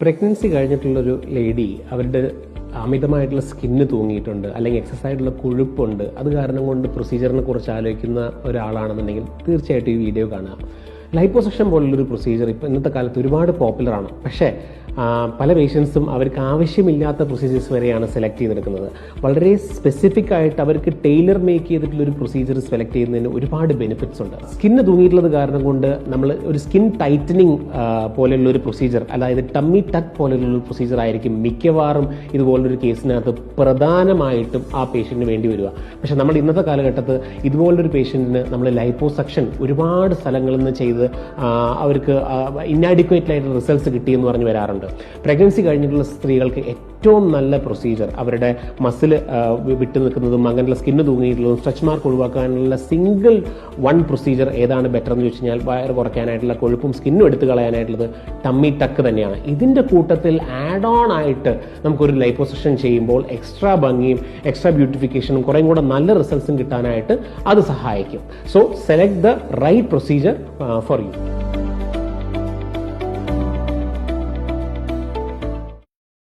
Pregnancy കഴിഞ്ഞിട്ടുള്ളൊരു lady അവരുടെ അമിതമായിട്ടുള്ള skin തൂങ്ങിയിട്ടുണ്ട്, അല്ലെങ്കിൽ എക്സസ് ആയിട്ടുള്ള കൊഴുപ്പുണ്ട്, അത് കാരണം കൊണ്ട് പ്രൊസീജിയറിനെ കുറിച്ച് ആലോചിക്കുന്ന ഒരാളാണെന്നുണ്ടെങ്കിൽ തീർച്ചയായിട്ടും ഈ വീഡിയോ കാണുക. ലൈപ്പോസക്ഷൻ പോലുള്ളൊരു പ്രൊസീജിയർ ഇപ്പോൾ ഇന്നത്തെ കാലത്ത് ഒരുപാട് പോപ്പുലറാണ്. പക്ഷേ പല പേഷ്യൻസും അവർക്ക് ആവശ്യമില്ലാത്ത പ്രൊസീജിയേഴ്സ് വരെയാണ് സെലക്ട് ചെയ്തെടുക്കുന്നത്. വളരെ സ്പെസിഫിക് ആയിട്ട് അവർക്ക് ടൈലർ മേക്ക് ചെയ്തിട്ടുള്ളൊരു പ്രൊസീജിയർ സെലക്ട് ചെയ്യുന്നതിന് ഒരുപാട് ബെനിഫിറ്റ്സ് ഉണ്ട്. സ്കിന്ന് തൂങ്ങിയിട്ടുള്ളത് കാരണം കൊണ്ട് നമ്മൾ ഒരു സ്കിൻ ടൈറ്റനിങ് പോലെയുള്ള ഒരു പ്രൊസീജിയർ, അതായത് ടമ്മി ടക്ക് പോലെയുള്ള ഒരു പ്രൊസീജിയർ ആയിരിക്കും മിക്കവാറും ഇതുപോലൊരു കേസിനകത്ത് പ്രധാനമായിട്ടും ആ പേഷ്യന്റിന് വേണ്ടി വരിക. പക്ഷെ നമ്മൾ ഇന്നത്തെ കാലഘട്ടത്ത് ഇതുപോലൊരു പേഷ്യന്റിന് നമ്മൾ ലൈപ്പോസക്ഷൻ ഒരുപാട് സ്ഥലങ്ങളിൽ നിന്ന് ചെയ്ത് അവർക്ക് ഇന്നാഡിക്വേറ്റ് ആയിട്ടുള്ള റിസൾട്ട്സ് കിട്ടിയെന്ന് പറഞ്ഞ് വരാറുണ്ട്. പ്രഗ്നൻസി കഴിഞ്ഞിട്ടുള്ള സ്ത്രീകൾക്ക് ഏറ്റവും നല്ല പ്രൊസീജിയർ അവരുടെ മസിൽ വിട്ടു നിൽക്കുന്നതും അങ്ങനെയുള്ള സ്കിന്ന് തൂങ്ങിയിട്ടുള്ളതും സ്ട്രെച്ച് മാർക്ക് ഒഴിവാക്കാനുള്ള സിംഗിൾ വൺ പ്രൊസീജിയർ ഏതാണ് ബെറ്റർ എന്ന് ചോദിച്ചു കഴിഞ്ഞാൽ വയറ് കുറയ്ക്കാനായിട്ടുള്ള കൊഴുപ്പും സ്കിന്നും എടുത്തു കളയാനായിട്ടുള്ളത് ടമ്മി ടക്ക് തന്നെയാണ്. ഇതിന്റെ കൂട്ടത്തിൽ ആഡ് ഓൺ ആയിട്ട് നമുക്കൊരു ലൈപ്പോസക്ഷൻ ചെയ്യുമ്പോൾ എക്സ്ട്രാ ഭംഗിയും എക്സ്ട്രാ ബ്യൂട്ടിഫിക്കേഷനും കുറേ കൂടെ നല്ല റിസൾട്ട്സും കിട്ടാനായിട്ട് അത് സഹായിക്കും. So select the right procedure for you.